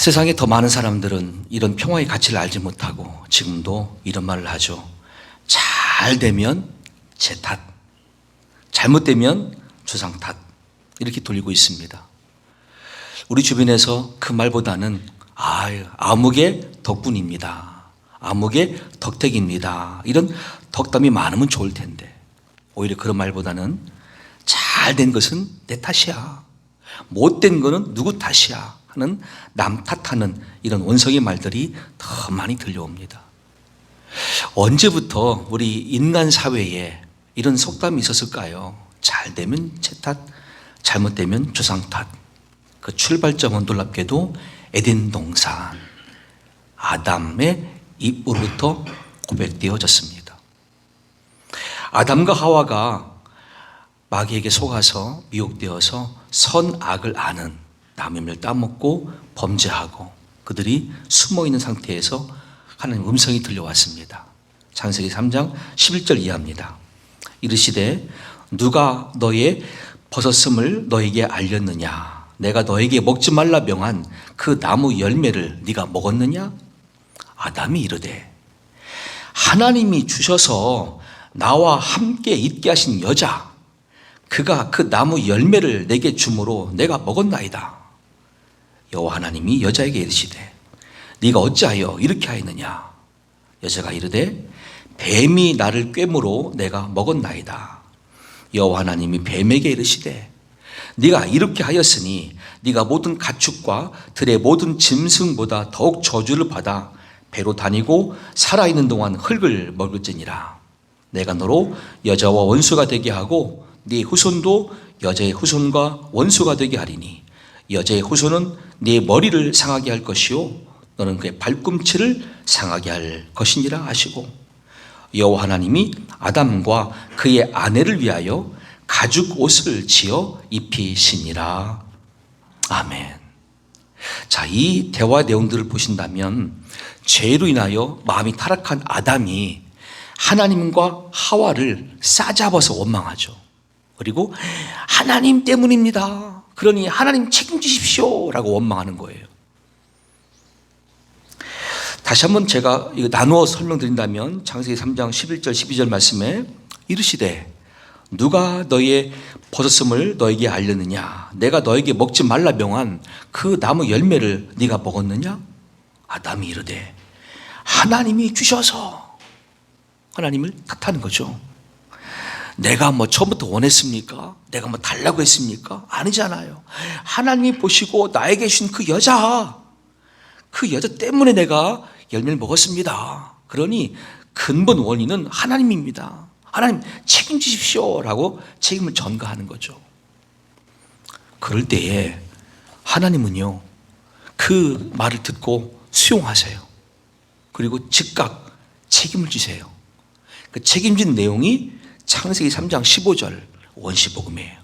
세상에 더 많은 사람들은 이런 평화의 가치를 알지 못하고 지금도 이런 말을 하죠. 잘 되면 제 탓, 잘못되면 주상 탓, 이렇게 돌리고 있습니다. 우리 주변에서 그 말보다는 아무개 덕분입니다, 아무개 덕택입니다, 이런 덕담이 많으면 좋을 텐데, 오히려 그런 말보다는 잘 된 것은 내 탓이야, 못된 거는 누구 탓이야 하는 남 탓하는 이런 원성의 말들이 더 많이 들려옵니다. 언제부터 우리 인간 사회에 이런 속담이 있었을까요? 잘 되면 제 탓, 잘못되면 조상 탓. 그 출발점은 놀랍게도 에덴 동산, 아담의 입으로부터 고백되어졌습니다. 아담과 하와가 마귀에게 속아서 미혹되어서 선악을 아는 나무를 따먹고 범죄하고 그들이 숨어있는 상태에서 하나님 음성이 들려왔습니다. 창세기 3장 11절 이하입니다. 이르시되 누가 너의 벗었음을 너에게 알렸느냐? 내가 너에게 먹지 말라 명한 그 나무 열매를 네가 먹었느냐? 아담이 이르되 하나님이 주셔서 나와 함께 있게 하신 여자, 그가 그 나무 열매를 내게 주므로 내가 먹었나이다. 여호와 하나님이 여자에게 이르시되 네가 어찌하여 이렇게 하였느냐? 여자가 이르되 뱀이 나를 꿰므로 내가 먹었나이다. 여호와 하나님이 뱀에게 이르시되 네가 이렇게 하였으니 네가 모든 가축과 들의 모든 짐승보다 더욱 저주를 받아 배로 다니고 살아있는 동안 흙을 먹을지니라. 내가 너로 여자와 원수가 되게 하고 네 후손도 여자의 후손과 원수가 되게 하리니 여자의 후손은 네 머리를 상하게 할 것이요 너는 그의 발꿈치를 상하게 할 것이니라 하시고, 여호와 하나님이 아담과 그의 아내를 위하여 가죽 옷을 지어 입히시니라. 아멘. 자, 이 대화 내용들을 보신다면 죄로 인하여 마음이 타락한 아담이 하나님과 하와를 싸잡아서 원망하죠. 그리고 하나님 때문입니다, 그러니 하나님 책임지십시오 라고 원망하는 거예요. 다시 한번 제가 이거 나누어 설명드린다면 창세기 3장 11절 12절 말씀에 이르시되 누가 너의 벗었음을 너에게 알렸느냐? 내가 너에게 먹지 말라 명한 그 나무 열매를 네가 먹었느냐? 아담이 이르되 하나님이 주셔서, 하나님을 탓하는 거죠. 내가 뭐 처음부터 원했습니까? 내가 뭐 달라고 했습니까? 아니잖아요. 하나님이 보시고 나에게 주신 그 여자 때문에 내가 열매를 먹었습니다. 그러니 근본 원인은 하나님입니다. 하나님 책임지십시오 라고 책임을 전가하는 거죠. 그럴 때에 하나님은요, 그 말을 듣고 수용하세요. 그리고 즉각 책임을 지세요. 그 책임진 내용이 창세기 3장 15절 원시복음이에요.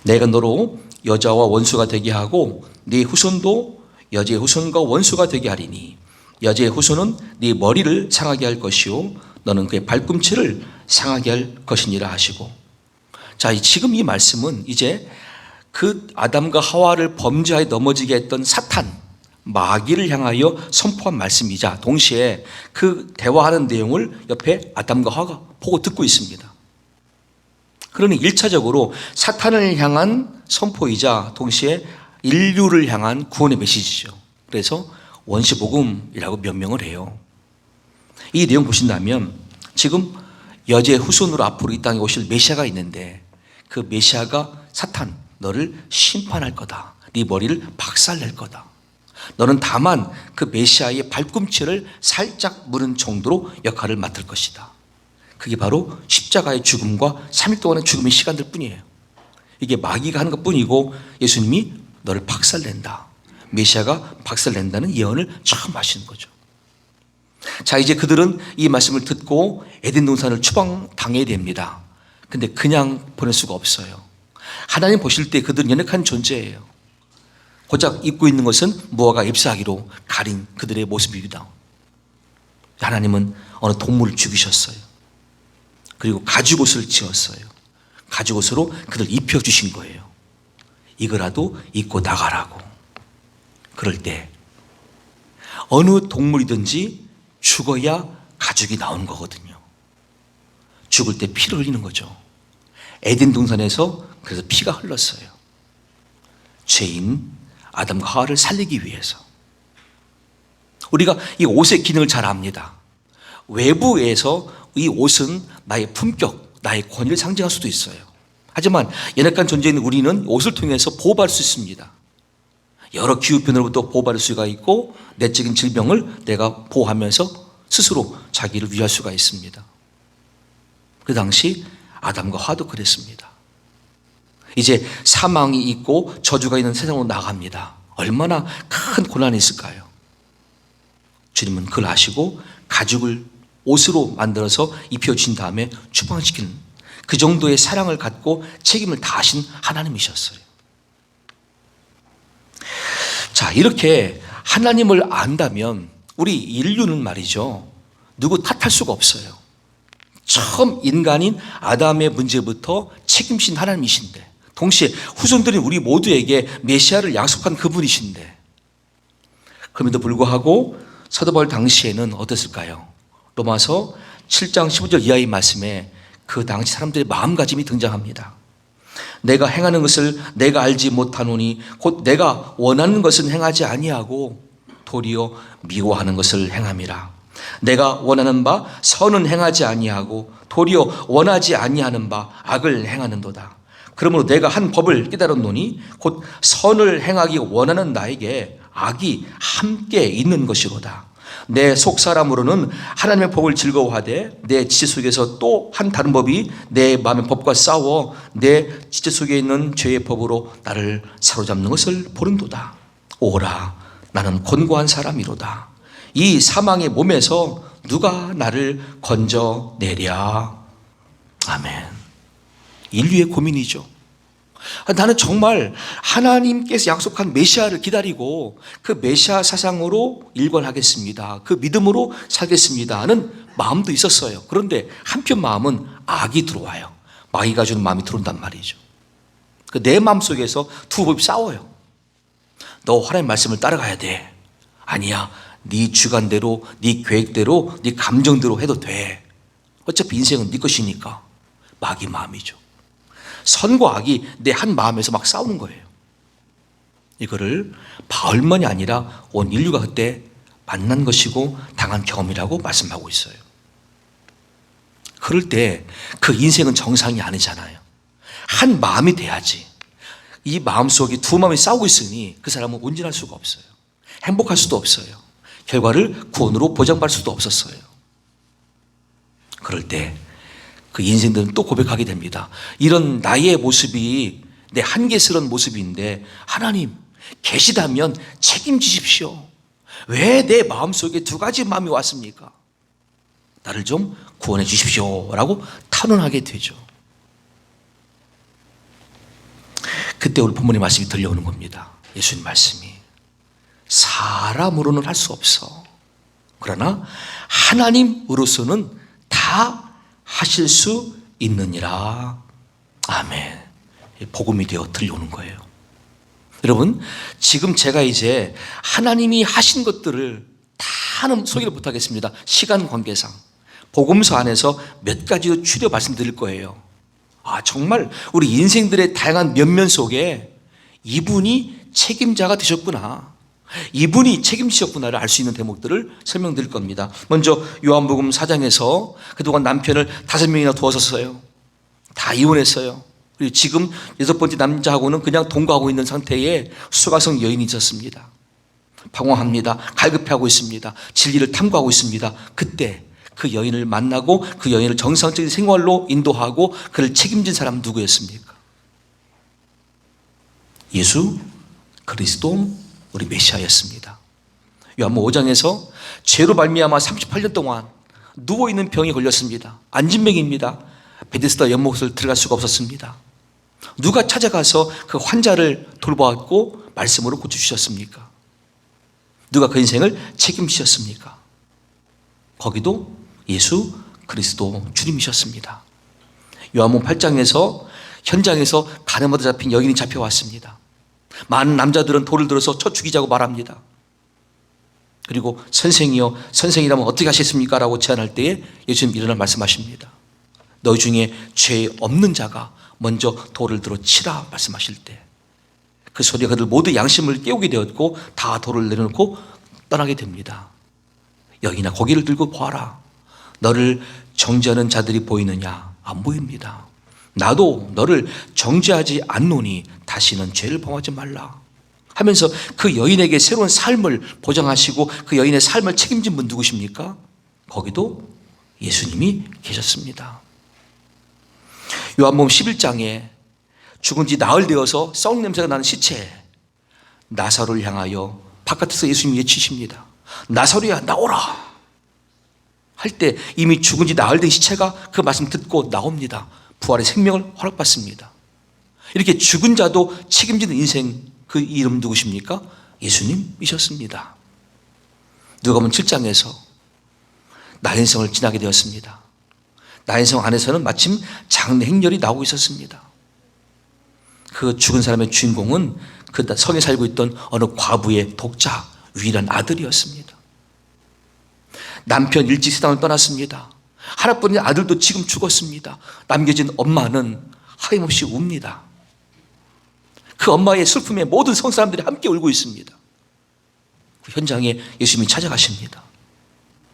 내가 너로 여자와 원수가 되게 하고 네 후손도 여자의 후손과 원수가 되게 하리니 여자의 후손은 네 머리를 상하게 할 것이요 너는 그의 발꿈치를 상하게 할 것이니라 하시고, 자, 지금 이 말씀은 이제 그 아담과 하와를 범죄하에 넘어지게 했던 사탄, 마귀를 향하여 선포한 말씀이자 동시에 그 대화하는 내용을 옆에 아담과 하와가 보고 듣고 있습니다. 그러니 1차적으로 사탄을 향한 선포이자 동시에 인류를 향한 구원의 메시지죠. 그래서 원시복음이라고 명명을 해요. 이 내용 보신다면 지금 여자의 후손으로 앞으로 이 땅에 오실 메시아가 있는데 그 메시아가 사탄, 너를 심판할 거다, 네 머리를 박살낼 거다, 너는 다만 그 메시아의 발꿈치를 살짝 무는 정도로 역할을 맡을 것이다. 그게 바로 십자가의 죽음과 3일 동안의 죽음의 시간들 뿐이에요. 이게 마귀가 하는 것 뿐이고 예수님이 너를 박살낸다, 메시아가 박살낸다는 예언을 처음 하시는 거죠. 자, 이제 그들은 이 말씀을 듣고 에덴 동산을 추방당해야 됩니다. 근데 그냥 보낼 수가 없어요. 하나님 보실 때 그들은 연약한 존재예요. 고작 입고 있는 것은 무화과 잎사귀로 가린 그들의 모습입니다. 하나님은 어느 동물을 죽이셨어요. 그리고 가죽옷을 지었어요. 가죽옷으로 그들 입혀주신 거예요. 이거라도 입고 나가라고. 그럴 때 어느 동물이든지 죽어야 가죽이 나오는 거거든요. 죽을 때 피를 흘리는 거죠. 에덴 동산에서 그래서 피가 흘렀어요. 죄인 아담과 하와를 살리기 위해서. 우리가 이 옷의 기능을 잘 압니다. 외부에서 이 옷은 나의 품격, 나의 권위를 상징할 수도 있어요. 하지만 연약한 존재인 우리는 옷을 통해서 보호받을 수 있습니다. 여러 기후변화로부터 보호받을 수가 있고 내적인 질병을 내가 보호하면서 스스로 자기를 위할 수가 있습니다. 그 당시 아담과 하와도 그랬습니다. 이제 사망이 있고 저주가 있는 세상으로 나갑니다. 얼마나 큰 고난이 있을까요? 주님은 그걸 아시고 가죽을 옷으로 만들어서 입혀주신 다음에 추방시키는 그 정도의 사랑을 갖고 책임을 다하신 하나님이셨어요. 자, 이렇게 하나님을 안다면 우리 인류는 말이죠, 누구 탓할 수가 없어요. 처음 인간인 아담의 문제부터 책임진 하나님이신데, 동시에 후손들인 우리 모두에게 메시아를 약속한 그분이신데, 그럼에도 불구하고 사도 바울 당시에는 어땠을까요? 로마서 7장 15절 이하의 말씀에 그 당시 사람들의 마음가짐이 등장합니다. 내가 행하는 것을 내가 알지 못하노니 곧 내가 원하는 것은 행하지 아니하고 도리어 미워하는 것을 행함이라. 내가 원하는 바 선은 행하지 아니하고 도리어 원하지 아니하는 바 악을 행하는도다. 그러므로 내가 한 법을 깨달았노니 곧 선을 행하기 원하는 나에게 악이 함께 있는 것이로다. 내 속사람으로는 하나님의 법을 즐거워하되 내 지체 속에서 또 한 다른 법이 내 마음의 법과 싸워 내 지체 속에 있는 죄의 법으로 나를 사로잡는 것을 보는도다. 오라, 나는 곤고한 사람이로다. 이 사망의 몸에서 누가 나를 건져내랴. 아멘. 인류의 고민이죠. 나는 정말 하나님께서 약속한 메시아를 기다리고 그 메시아 사상으로 일관하겠습니다. 그 믿음으로 살겠습니다 하는 마음도 있었어요. 그런데 한편 마음은 악이 들어와요. 마귀가 주는 마음이 들어온단 말이죠. 내 마음속에서 두 법이 싸워요. 너 하나님 말씀을 따라가야 돼. 아니야, 네 주관대로, 네 계획대로, 네 감정대로 해도 돼. 어차피 인생은 네 것이니까. 마귀 마음이죠. 선과 악이 내 한 마음에서 막 싸우는 거예요. 이거를 바울만이 아니라 온 인류가 그때 만난 것이고 당한 경험이라고 말씀하고 있어요. 그럴 때 그 인생은 정상이 아니잖아요. 한 마음이 돼야지. 이 마음속에 두 마음이 싸우고 있으니 그 사람은 온전할 수가 없어요. 행복할 수도 없어요. 결과를 구원으로 보장받을 수도 없었어요. 그럴 때 그 인생들은 또 고백하게 됩니다. 이런 나의 모습이 내 한계스러운 모습인데 하나님 계시다면 책임지십시오. 왜 내 마음속에 두 가지 마음이 왔습니까? 나를 좀 구원해 주십시오 라고 탄원하게 되죠. 그때 우리 부모님 말씀이 들려오는 겁니다. 예수님 말씀이 사람으로는 할 수 없어. 그러나 하나님으로서는 다 하실 수 있느니라. 아멘. 복음이 되어 들려오는 거예요. 여러분, 지금 제가 이제 하나님이 하신 것들을 다는 소개를 못하겠습니다. 시간 관계상 복음서 안에서 몇 가지로 추려 말씀드릴 거예요. 정말 우리 인생들의 다양한 면면 속에 이분이 책임자가 되셨구나, 이분이 책임지셨구나를 알 수 있는 대목들을 설명드릴 겁니다. 먼저 요한복음 4장에서 그동안 남편을 5명이나 두었었어요. 다 이혼했어요. 그리고 지금 6번째 남자하고는 그냥 동거하고 있는 상태에 수가성 여인이 있었습니다. 방황합니다. 갈급해하고 있습니다. 진리를 탐구하고 있습니다. 그때 그 여인을 만나고 그 여인을 정상적인 생활로 인도하고 그를 책임진 사람은 누구였습니까? 예수 그리스도, 우리 메시아였습니다. 요한복음 5장에서 죄로 말미암아 38년 동안 누워있는 병이 걸렸습니다. 안진병입니다. 베데스다 연못을 들어갈 수가 없었습니다. 누가 찾아가서 그 환자를 돌보았고 말씀으로 고쳐주셨습니까? 누가 그 인생을 책임지셨습니까? 거기도 예수 그리스도 주님이셨습니다. 요한복음 8장에서 현장에서 가늠하다 잡힌 여인이 잡혀왔습니다. 많은 남자들은 돌을 들어서 쳐 죽이자고 말합니다. 그리고 선생이요, 선생이라면 어떻게 하셨습니까? 라고 제안할 때에 예수님 일어나 말씀하십니다. 너희 중에 죄 없는 자가 먼저 돌을 들어 치라 말씀하실 때 그 소리가 그들 모두 양심을 깨우게 되었고 다 돌을 내려놓고 떠나게 됩니다. 여기나 고개를 들고 보아라. 너를 정죄하는 자들이 보이느냐? 안 보입니다. 나도 너를 정죄하지 않노니 다시는 죄를 범하지 말라 하면서 그 여인에게 새로운 삶을 보장하시고 그 여인의 삶을 책임진 분 누구십니까? 거기도 예수님이 계셨습니다. 요한복음 11장에 죽은 지 나흘 되어서 썩는 냄새가 나는 시체 나사로를 향하여 바깥에서 예수님이 외치십니다. 나사로야 나오라 할 때 이미 죽은 지 나흘 된 시체가 그 말씀 듣고 나옵니다. 부활의 생명을 허락받습니다. 이렇게 죽은 자도 책임지는 인생, 그 이름 누구십니까? 예수님이셨습니다. 누가복음 7장에서 나인성을 지나게 되었습니다. 나인성 안에서는 마침 장래 행렬이 나오고 있었습니다. 그 죽은 사람의 주인공은 그 성에 살고 있던 어느 과부의 독자 유일한 아들이었습니다. 남편 일찍 세상을 떠났습니다. 하나뿐인 아들도 지금 죽었습니다. 남겨진 엄마는 하염없이 웁니다. 그 엄마의 슬픔에 모든 성 사람들이 함께 울고 있습니다. 그 현장에 예수님이 찾아가십니다.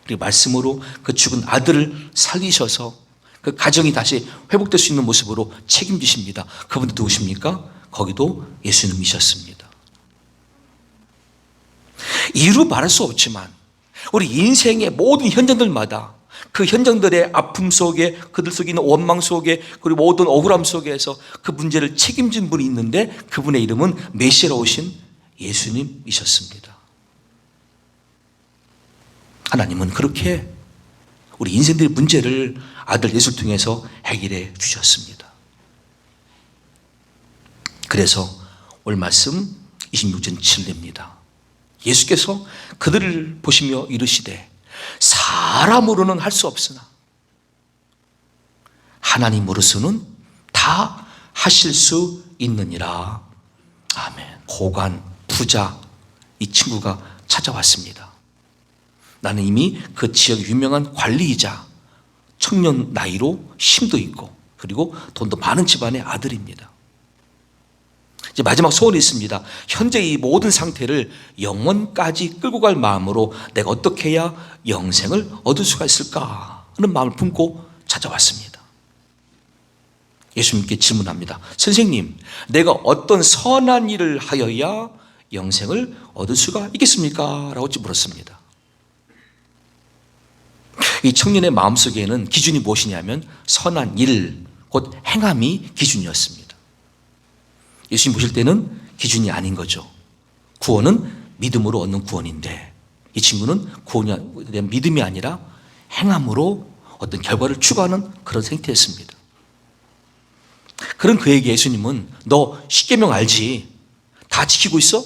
그리고 말씀으로 그 죽은 아들을 살리셔서 그 가정이 다시 회복될 수 있는 모습으로 책임지십니다. 그분도 누구십니까? 거기도 예수님이셨습니다. 이루 말할 수 없지만 우리 인생의 모든 현장들마다 그 현장들의 아픔 속에 그들 속에 있는 원망 속에 그리고 모든 억울함 속에서 그 문제를 책임진 분이 있는데 그분의 이름은 메시아로 오신 예수님이셨습니다. 하나님은 그렇게 우리 인생들의 문제를 아들 예수를 통해서 해결해 주셨습니다. 그래서 오늘 말씀 26절 7절입니다. 예수께서 그들을 보시며 이르시되 사람으로는 할 수 없으나 하나님으로서는 다 하실 수 있느니라. 아멘. 고관, 부자 이 친구가 찾아왔습니다. 나는 이미 그 지역의 유명한 관리이자 청년 나이로 힘도 있고 그리고 돈도 많은 집안의 아들입니다. 이제 마지막 소원이 있습니다. 현재 이 모든 상태를 영원까지 끌고 갈 마음으로 내가 어떻게 해야 영생을 얻을 수가 있을까 하는 마음을 품고 찾아왔습니다. 예수님께 질문합니다. 선생님, 내가 어떤 선한 일을 하여야 영생을 얻을 수가 있겠습니까? 라고 물었습니다. 이 청년의 마음속에는 기준이 무엇이냐면 선한 일, 곧 행함이 기준이었습니다. 예수님 보실 때는 기준이 아닌 거죠. 구원은 믿음으로 얻는 구원인데 이 친구는 구원에 대한 믿음이 아니라 행함으로 어떤 결과를 추구하는 그런 상태였습니다. 그런 그에게 예수님은 너 십계명 알지? 다 지키고 있어?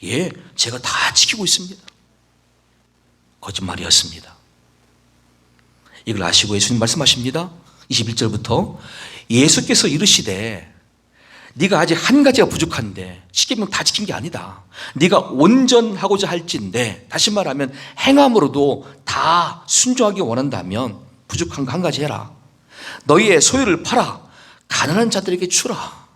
예, 제가 다 지키고 있습니다. 거짓말이었습니다. 이걸 아시고 예수님 말씀하십니다. 21절부터 예수께서 이르시되 네가 아직 한 가지가 부족한데 십계명 다 지킨 게 아니다. 네가 온전하고자 할진데 다시 말하면 행함으로도 다 순종하기 원한다면 부족한 거 한 가지 해라. 너희의 소유를 팔아 가난한 자들에게 주라.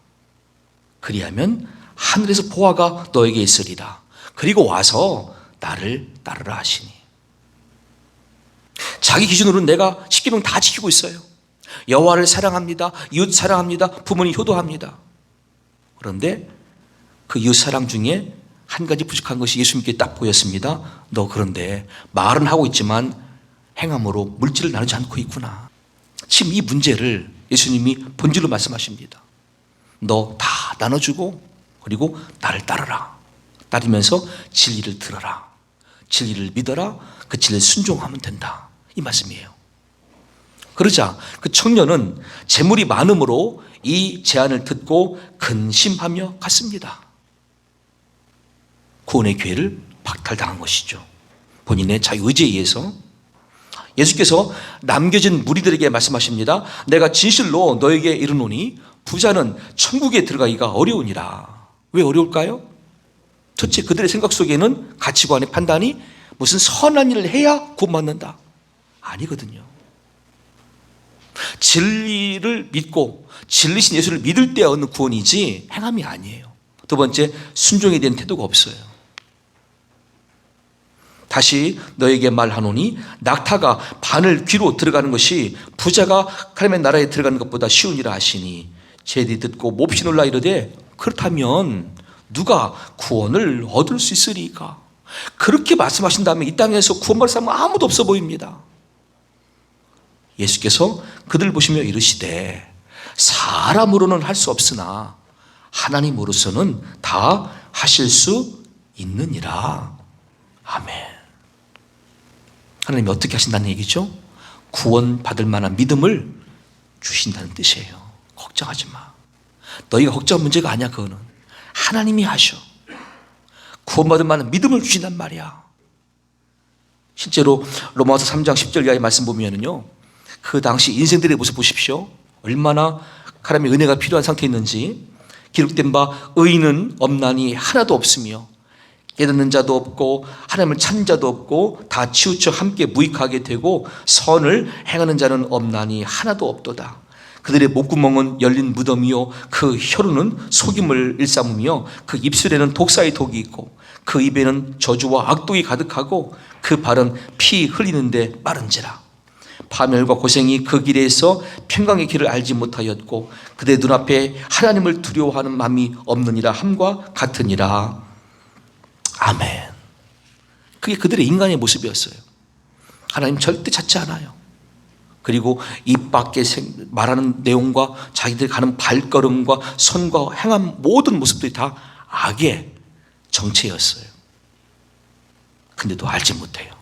그리하면 하늘에서 보화가 너에게 있으리라. 그리고 와서 나를 따르라 하시니. 자기 기준으로는 내가 십계명 다 지키고 있어요. 여호와를 사랑합니다. 이웃 사랑합니다. 부모님 효도합니다. 그런데 그 이웃 사랑 중에 한 가지 부족한 것이 예수님께 딱 보였습니다. 너 그런데 말은 하고 있지만 행함으로 물질을 나누지 않고 있구나. 지금 이 문제를 예수님이 본질로 말씀하십니다. 너 다 나눠주고 그리고 나를 따르라. 따르면서 진리를 들어라. 진리를 믿어라. 그 진리를 순종하면 된다. 이 말씀이에요. 그러자 그 청년은 재물이 많음으로 이 제안을 듣고 근심하며 갔습니다. 구원의 기회를 박탈당한 것이죠. 본인의 자유의지에 의해서 예수께서 남겨진 무리들에게 말씀하십니다. 내가 진실로 너에게 이르노니 부자는 천국에 들어가기가 어려우니라. 왜 어려울까요? 첫째, 그들의 생각 속에는 가치관의 판단이 무슨 선한 일을 해야 구원받는다. 아니거든요. 진리를 믿고 진리신 예수를 믿을 때 얻는 구원이지 행함이 아니에요. 두 번째, 순종에 대한 태도가 없어요. 다시 너에게 말하노니 낙타가 바늘 귀로 들어가는 것이 부자가 하나님의 나라에 들어가는 것보다 쉬우니라 하시니 제디 듣고 몹시 놀라 이르되 그렇다면 누가 구원을 얻을 수 있으리까? 그렇게 말씀하신 다음에 이 땅에서 구원받을 사람은 아무도 없어 보입니다. 예수께서 그들 보시며 이르시되 사람으로는 할 수 없으나 하나님으로서는 다 하실 수 있느니라. 아멘. 하나님이 어떻게 하신다는 얘기죠? 구원받을 만한 믿음을 주신다는 뜻이에요. 걱정하지 마. 너희가 걱정한 문제가 아니야. 그거는 하나님이 하셔. 구원받을 만한 믿음을 주신단 말이야. 실제로 로마서 3장 10절 이하의 말씀 보면은요, 그 당시 인생들의 모습 보십시오. 얼마나 하나님의 은혜가 필요한 상태에 있는지. 기록된 바 의인은 없나니 하나도 없으며 깨닫는 자도 없고 하나님을 찾는 자도 없고 다 치우쳐 함께 무익하게 되고 선을 행하는 자는 없나니 하나도 없도다. 그들의 목구멍은 열린 무덤이요 그 혀로는 속임을 일삼으며 그 입술에는 독사의 독이 있고 그 입에는 저주와 악독이 가득하고 그 발은 피 흘리는데 빠른지라. 파멸과 고생이 그 길에서 평강의 길을 알지 못하였고 그대 눈앞에 하나님을 두려워하는 마음이 없느니라 함과 같으니라. 아멘. 그게 그들의 인간의 모습이었어요. 하나님 절대 찾지 않아요. 그리고 입 밖에 말하는 내용과 자기들이 가는 발걸음과 손과 행한 모든 모습들이 다 악의 정체였어요. 근데도 알지 못해요.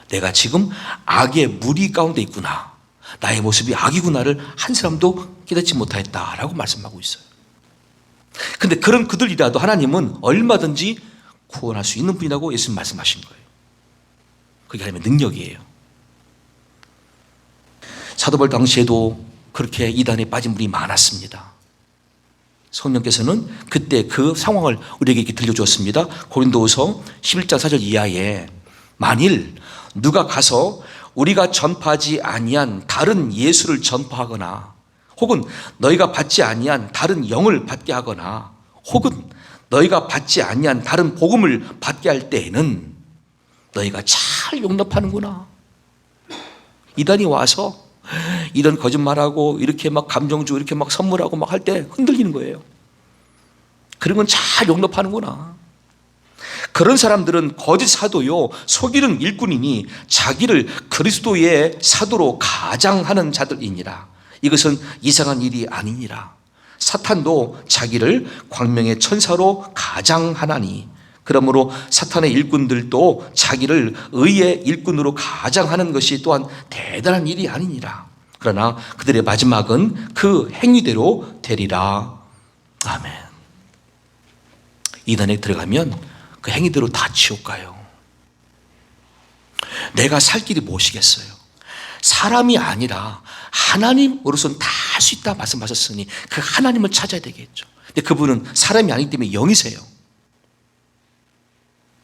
내가 지금 악의 무리 가운데 있구나, 나의 모습이 악이구나를 한 사람도 깨닫지 못하였다라고 말씀하고 있어요. 근데 그런 그들이라도 하나님은 얼마든지 구원할 수 있는 분이라고 예수님 말씀하신 거예요. 그게 하나님의 능력이에요. 사도바울 당시에도 그렇게 이단에 빠진 분이 많았습니다. 성령께서는 그때 그 상황을 우리에게 이렇게 들려주었습니다. 고린도후서 11장 4절 이하에 만일 누가 가서 우리가 전파하지 아니한 다른 예수를 전파하거나 혹은 너희가 받지 아니한 다른 영을 받게 하거나 혹은 너희가 받지 아니한 다른 복음을 받게 할 때에는 너희가 잘 용납하는구나. 이단이 와서 이런 거짓말하고 이렇게 막 감정 주고 이렇게 막 선물하고 막 할 때 흔들리는 거예요. 그런 건 잘 용납하는구나. 그런 사람들은 거짓 사도요 속이는 일꾼이니 자기를 그리스도의 사도로 가장하는 자들이니라. 이것은 이상한 일이 아니니라. 사탄도 자기를 광명의 천사로 가장하나니 그러므로 사탄의 일꾼들도 자기를 의의 일꾼으로 가장하는 것이 또한 대단한 일이 아니니라. 그러나 그들의 마지막은 그 행위대로 되리라. 아멘. 이단에 들어가면 그 행위대로 다 지옥 가요. 내가 살 길이 무엇이겠어요? 사람이 아니라 하나님으로서는 다 할 수 있다 말씀하셨으니 그 하나님을 찾아야 되겠죠. 근데 그분은 사람이 아니기 때문에 영이세요.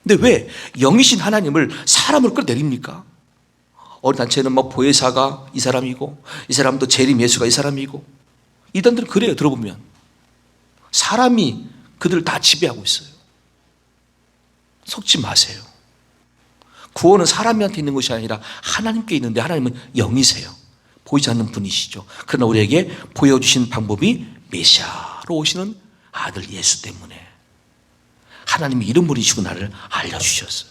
근데 왜 영이신 하나님을 사람으로 끌어내립니까? 어느 단체는 뭐 보혜사가 이 사람이고 이 사람도 재림 예수가 이 사람이고 이단들은 그래요. 들어보면 사람이 그들을 다 지배하고 있어요. 속지 마세요. 구원은 사람한테 있는 것이 아니라 하나님께 있는데 하나님은 영이세요. 보이지 않는 분이시죠. 그러나 우리에게 보여주신 방법이 메시아로 오시는 아들 예수 때문에 하나님이 이런 분이시구나를 알려주셨어요.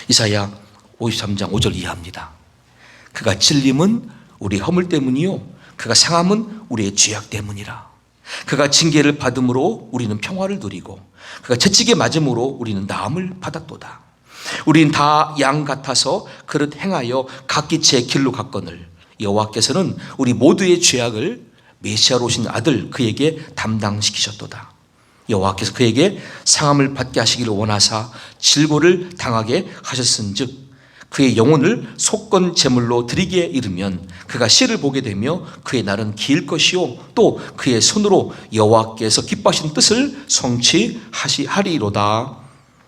이사야 53장 5절 이하입니다. 그가 찔림은 우리 허물 때문이요 그가 상함은 우리의 죄악 때문이라. 그가 징계를 받음으로 우리는 평화를 누리고 그가 채찍에 맞음으로 우리는 나음을 받았도다. 우린 다 양 같아서 그릇 행하여 각기 제 길로 갔거늘 여호와께서는 우리 모두의 죄악을 메시아로 오신 아들 그에게 담당시키셨도다. 여호와께서 그에게 상함을 받게 하시기를 원하사 질고를 당하게 하셨은즉 그의 영혼을 속건 제물로 드리기에 이르면 그가 씨를 보게 되며 그의 날은 길 것이요 또 그의 손으로 여호와께서 기뻐하신 뜻을 성취하리로다.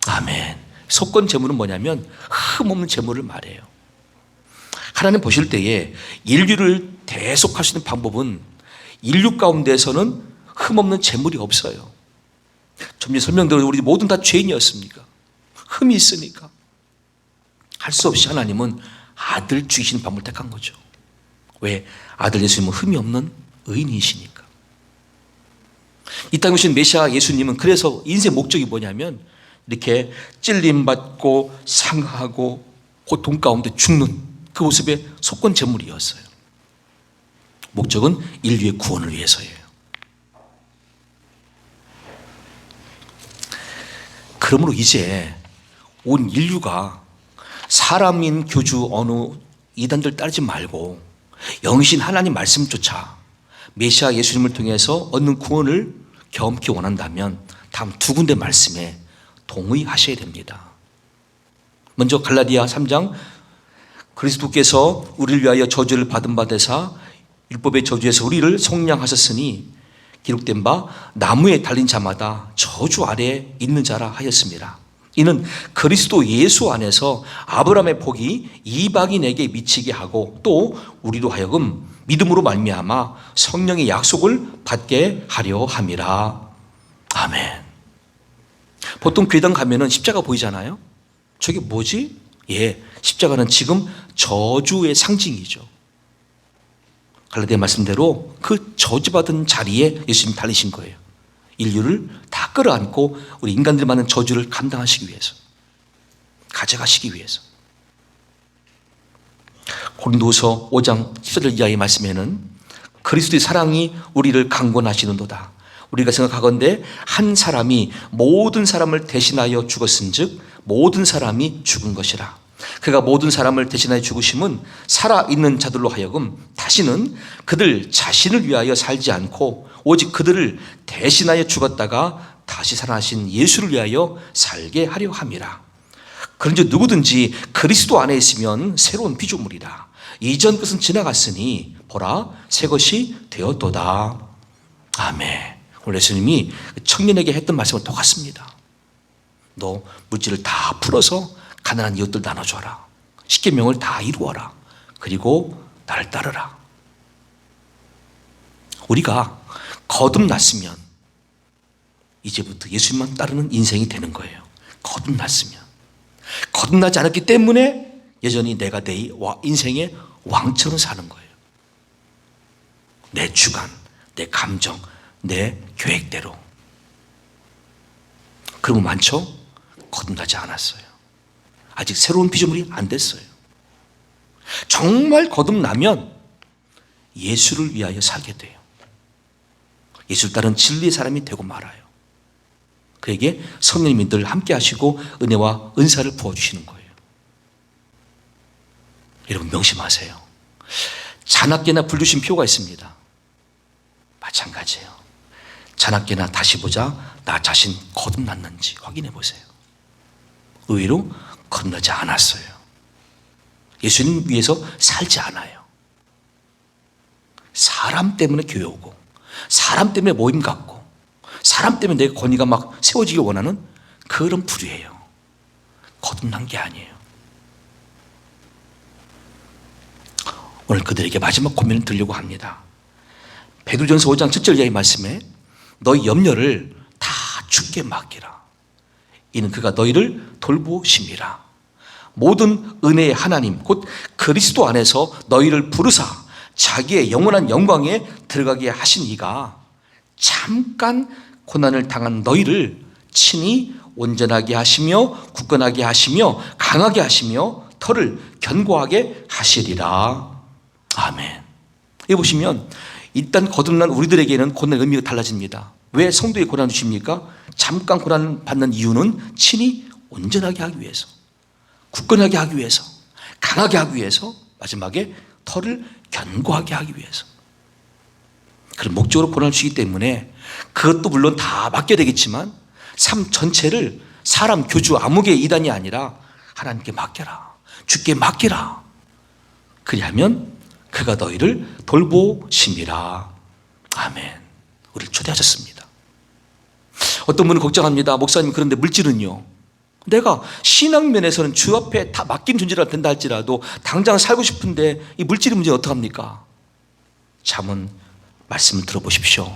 아멘. 속건 제물은 뭐냐면 흠없는 제물을 말해요. 하나님 보실 때에 인류를 대속할 수 있는 방법은 인류 가운데서는 흠없는 제물이 없어요. 좀 전에 설명드린 우리 모든 다 죄인이었습니까? 흠이 있으니까 할 수 없이 하나님은 아들 죽이시는 방법을 택한 거죠. 왜? 아들 예수님은 흠이 없는 의인이시니까. 이 땅에 오신 메시아 예수님은 그래서 인생 목적이 뭐냐면 이렇게 찔림받고 상하고 고통 가운데 죽는 그 모습의 속건 제물이었어요. 목적은 인류의 구원을 위해서예요. 그러므로 이제 온 인류가 사람인 교주 어느 이단들 따르지 말고 영이신 하나님 말씀조차 메시아 예수님을 통해서 얻는 구원을 경험하기 원한다면 다음 두 군데 말씀에 동의하셔야 됩니다. 먼저 갈라디아 3장 그리스도께서 우리를 위하여 저주를 받은 바 되사 율법의 저주에서 우리를 속량하셨으니 기록된 바 나무에 달린 자마다 저주 아래에 있는 자라 하였습니다. 이는 그리스도 예수 안에서 아브라함의 복이 이방인에게 미치게 하고 또 우리로 하여금 믿음으로 말미암아 성령의 약속을 받게 하려 함이라. 아멘. 보통 교회당 가면은 십자가 보이잖아요. 저게 뭐지? 예, 십자가는 지금 저주의 상징이죠. 갈라디아 말씀대로 그 저주받은 자리에 예수님이 달리신 거예요. 인류를 다 끌어안고 우리 인간들 많은 저주를 감당하시기 위해서, 가져가시기 위해서. 고린도후서 5장 14절 이하의 말씀에는 그리스도의 사랑이 우리를 강권하시는도다. 우리가 생각하건대 한 사람이 모든 사람을 대신하여 죽었은즉 모든 사람이 죽은 것이라. 그가 모든 사람을 대신하여 죽으심은 살아있는 자들로 하여금 다시는 그들 자신을 위하여 살지 않고 오직 그들을 대신하여 죽었다가 다시 살아나신 예수를 위하여 살게 하려 함이라. 그런즉 누구든지 그리스도 안에 있으면 새로운 피조물이라. 이전 것은 지나갔으니 보라 새 것이 되었도다. 아멘. 오늘 예수님이 청년에게 했던 말씀은 똑같습니다. 너 물질을 다 풀어서 가난한 이웃들 나눠줘라. 십계명을 다 이루어라. 그리고 나를 따르라. 우리가 거듭났으면 이제부터 예수님만 따르는 인생이 되는 거예요. 거듭났으면. 거듭나지 않았기 때문에 여전히 내가 내 인생의 왕처럼 사는 거예요. 내 주관, 내 감정, 내 계획대로. 그런 거 많죠? 거듭나지 않았어요. 아직 새로운 피조물이 안 됐어요. 정말 거듭나면 예수를 위하여 살게 돼요. 예수를 따른 진리의 사람이 되고 말아요. 그에게 성령님이 늘 함께 하시고 은혜와 은사를 부어주시는 거예요. 여러분 명심하세요. 자나깨나 불주신 표가 있습니다. 마찬가지예요. 자나깨나 다시 보자 나 자신 거듭났는지 확인해 보세요. 의외로 거듭나지 않았어요. 예수님 위해서 살지 않아요. 사람 때문에 교회 오고 사람 때문에 모임 갖고 사람 때문에 내 권위가 막 세워지길 원하는 그런 부류예요. 거듭난 게 아니에요. 오늘 그들에게 마지막 고민을 드리려고 합니다. 베드로전서 5장 7절 이하의 말씀에 너희 염려를 다 주께 맡기라. 이는 그가 너희를 돌보심이라. 모든 은혜의 하나님 곧 그리스도 안에서 너희를 부르사 자기의 영원한 영광에 들어가게 하신 이가 잠깐 고난을 당한 너희를 친히 온전하게 하시며 굳건하게 하시며 강하게 하시며 터를 견고하게 하시리라. 아멘. 여기 보시면 일단 거듭난 우리들에게는 고난의 의미가 달라집니다. 왜 성도에 고난을 주십니까? 잠깐 고난을 받는 이유는 친히 온전하게 하기 위해서, 굳건하게 하기 위해서, 강하게 하기 위해서, 마지막에 터를 견고하게 하기 위해서. 그런 목적으로 고난을 주기 때문에 그것도 물론 다 맡겨야 되겠지만 삶 전체를 사람, 교주, 아무개 이단이 아니라 하나님께 맡겨라. 주께 맡기라. 그리하면 그가 너희를 돌보심이라. 아멘. 우리를 초대하셨습니다. 어떤 분은 걱정합니다. 목사님, 그런데 물질은요? 내가 신앙면에서는 주 앞에 다 맡긴 존재가 된다 할지라도 당장 살고 싶은데 이 물질의 문제는 어떡합니까? 잠언 말씀을 들어보십시오.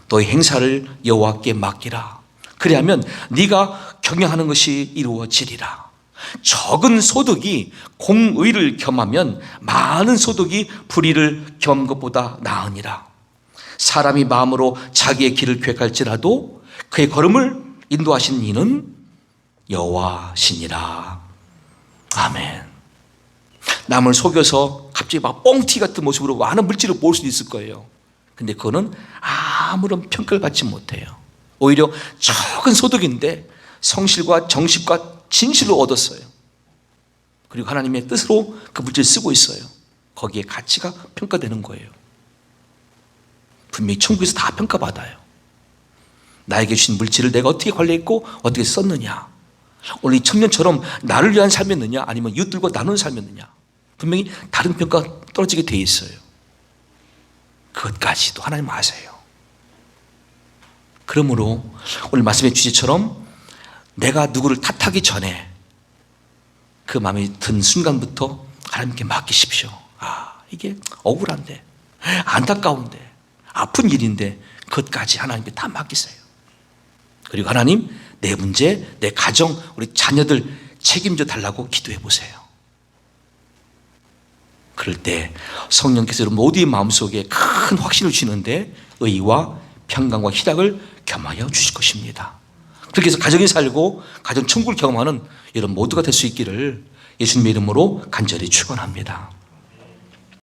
너희 행사를 여호와께 맡기라. 그리하면 네가 경영하는 것이 이루어지리라. 적은 소득이 공의를 겸하면 많은 소득이 불의를 겸한 것보다 나으니라. 사람이 마음으로 자기의 길을 계획할지라도 그의 걸음을 인도하시는 이는 여호와시니라. 아멘. 남을 속여서 갑자기 막 뻥튀기 같은 모습으로 많은 물질을 모을 수도 있을 거예요. 근데 그거는 아무런 평가를 받지 못해요. 오히려 적은 소득인데 성실과 정식과 진실로 얻었어요. 그리고 하나님의 뜻으로 그 물질을 쓰고 있어요. 거기에 가치가 평가되는 거예요. 분명히 천국에서 다 평가받아요. 나에게 주신 물질을 내가 어떻게 관리했고 어떻게 썼느냐. 오늘 이 청년처럼 나를 위한 삶이었느냐 아니면 이웃들과 나누는 삶이었느냐. 분명히 다른 평가가 떨어지게 돼 있어요. 그것까지도 하나님 아세요. 그러므로 오늘 말씀의 주제처럼 내가 누구를 탓하기 전에 그 마음이 든 순간부터 하나님께 맡기십시오. 이게 억울한데, 안타까운데, 아픈 일인데 그것까지 하나님께 다 맡기세요. 그리고 하나님, 내 문제, 내 가정, 우리 자녀들 책임져 달라고 기도해 보세요. 그럴 때 성령께서 여러분 모두의 마음속에 큰 확신을 주시는데 의와 평강과 희락을 겸하여 주실 것입니다. 그렇게 해서 가정이 살고 가정 천국을 경험하는 여러분 모두가 될 수 있기를 예수님의 이름으로 간절히 축원합니다.